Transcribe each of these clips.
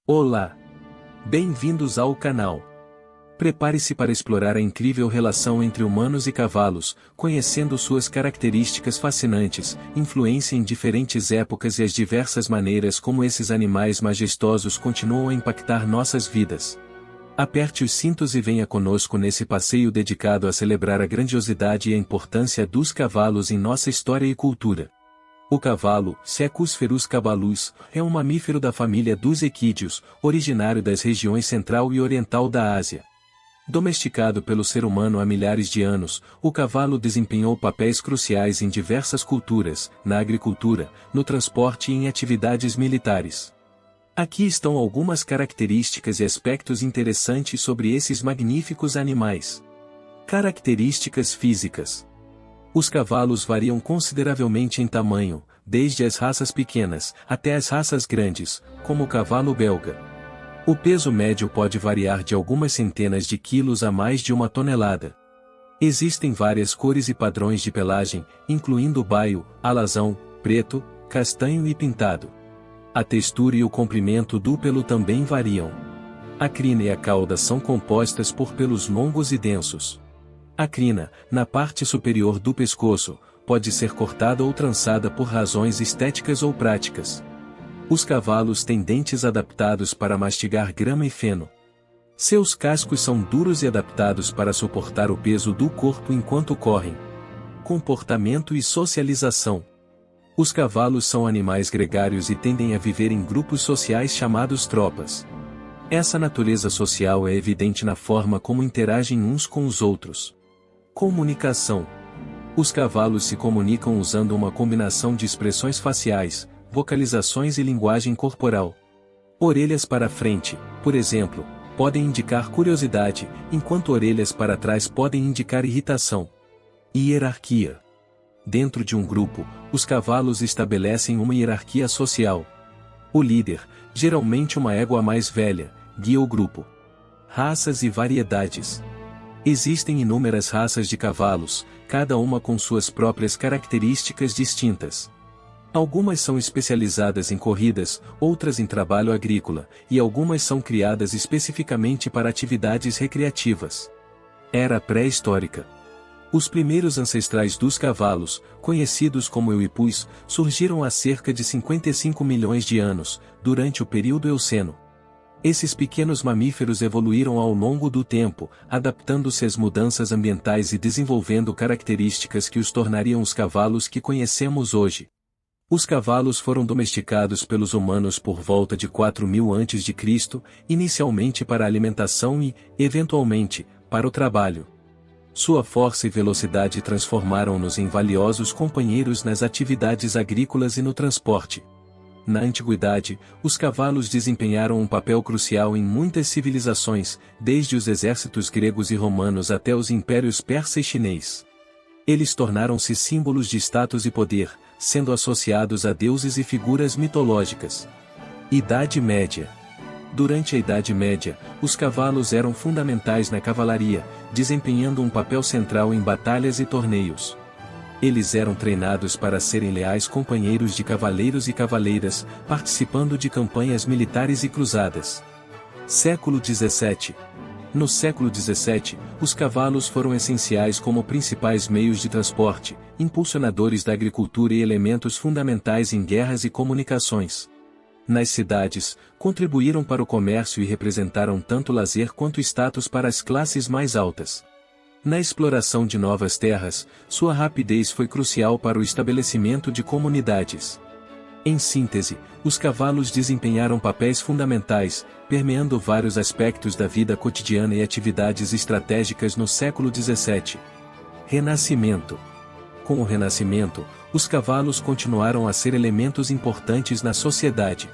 Olá! Bem-vindos ao canal. Prepare-se para explorar a incrível relação entre humanos e cavalos, conhecendo suas características fascinantes, influência em diferentes épocas e as diversas maneiras como esses animais majestosos continuam a impactar nossas vidas. Aperte os cintos e venha conosco nesse passeio dedicado a celebrar a grandiosidade e a importância dos cavalos em nossa história e cultura. O cavalo, Cercus cabalus, é um mamífero da família dos equídeos, originário das regiões central e oriental da Ásia. Domesticado pelo ser humano há milhares de anos, o cavalo desempenhou papéis cruciais em diversas culturas, na agricultura, no transporte e em atividades militares. Aqui estão algumas características e aspectos interessantes sobre esses magníficos animais. Características físicas. Os cavalos variam consideravelmente em tamanho, desde as raças pequenas até as raças grandes, como o cavalo belga. O peso médio pode variar de algumas centenas de quilos a mais de 1 tonelada. Existem várias cores e padrões de pelagem, incluindo baio, alazão, preto, castanho e pintado. A textura e o comprimento do pelo também variam. A crina e a cauda são compostas por pelos longos e densos. A crina, na parte superior do pescoço, pode ser cortada ou trançada por razões estéticas ou práticas. Os cavalos têm dentes adaptados para mastigar grama e feno. Seus cascos são duros e adaptados para suportar o peso do corpo enquanto correm. Comportamento e socialização. Os cavalos são animais gregários e tendem a viver em grupos sociais chamados tropas. Essa natureza social é evidente na forma como interagem uns com os outros. Comunicação. Os cavalos se comunicam usando uma combinação de expressões faciais, vocalizações e linguagem corporal. Orelhas para frente, por exemplo, podem indicar curiosidade, enquanto orelhas para trás podem indicar irritação. Hierarquia. Dentro de um grupo, os cavalos estabelecem uma hierarquia social. O líder, geralmente uma égua mais velha, guia o grupo. Raças e variedades. Existem inúmeras raças de cavalos, cada uma com suas próprias características distintas. Algumas são especializadas em corridas, outras em trabalho agrícola, e algumas são criadas especificamente para atividades recreativas. Era pré-histórica. Os primeiros ancestrais dos cavalos, conhecidos como Euipus, surgiram há cerca de 55 milhões de anos, durante o período Eoceno. Esses pequenos mamíferos evoluíram ao longo do tempo, adaptando-se às mudanças ambientais e desenvolvendo características que os tornariam os cavalos que conhecemos hoje. Os cavalos foram domesticados pelos humanos por volta de 4000 a.C., inicialmente para a alimentação e, eventualmente, para o trabalho. Sua força e velocidade transformaram-nos em valiosos companheiros nas atividades agrícolas e no transporte. Na antiguidade, os cavalos desempenharam um papel crucial em muitas civilizações, desde os exércitos gregos e romanos até os impérios persa e chinês. Eles tornaram-se símbolos de status e poder, sendo associados a deuses e figuras mitológicas. Idade Média. Durante a Idade Média, os cavalos eram fundamentais na cavalaria, desempenhando um papel central em batalhas e torneios. Eles eram treinados para serem leais companheiros de cavaleiros e cavaleiras, participando de campanhas militares e cruzadas. Século XVII. No século XVII, os cavalos foram essenciais como principais meios de transporte, impulsionadores da agricultura e elementos fundamentais em guerras e comunicações. Nas cidades, contribuíram para o comércio e representaram tanto lazer quanto status para as classes mais altas. Na exploração de novas terras, sua rapidez foi crucial para o estabelecimento de comunidades. Em síntese, os cavalos desempenharam papéis fundamentais, permeando vários aspectos da vida cotidiana e atividades estratégicas no século XVII. Renascimento. Com o Renascimento, os cavalos continuaram a ser elementos importantes na sociedade.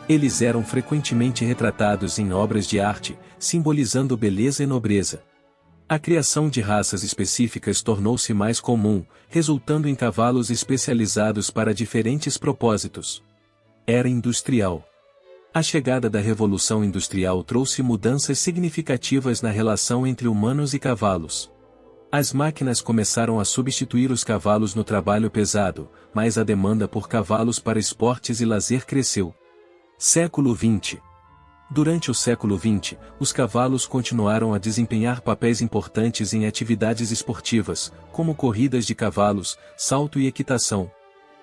Eles eram frequentemente retratados em obras de arte, simbolizando beleza e nobreza. A criação de raças específicas tornou-se mais comum, resultando em cavalos especializados para diferentes propósitos. Era industrial. A chegada da Revolução Industrial trouxe mudanças significativas na relação entre humanos e cavalos. As máquinas começaram a substituir os cavalos no trabalho pesado, mas a demanda por cavalos para esportes e lazer cresceu. Século XX. Durante o século XX, os cavalos continuaram a desempenhar papéis importantes em atividades esportivas, como corridas de cavalos, salto e equitação.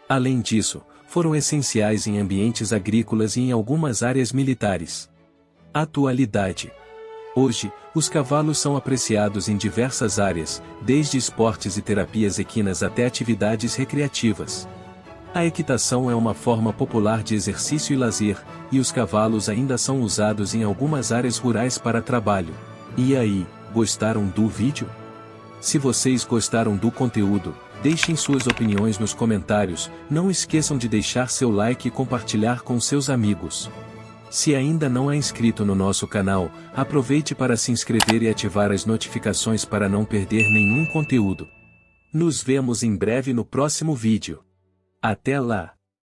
Além disso, foram essenciais em ambientes agrícolas e em algumas áreas militares. Atualidade. Hoje, os cavalos são apreciados em diversas áreas, desde esportes e terapias equinas até atividades recreativas. A equitação é uma forma popular de exercício e lazer, e os cavalos ainda são usados em algumas áreas rurais para trabalho. E aí, gostaram do vídeo? Se vocês gostaram do conteúdo, deixem suas opiniões nos comentários, não esqueçam de deixar seu like e compartilhar com seus amigos. Se ainda não é inscrito no nosso canal, aproveite para se inscrever e ativar as notificações para não perder nenhum conteúdo. Nos vemos em breve no próximo vídeo. Até lá!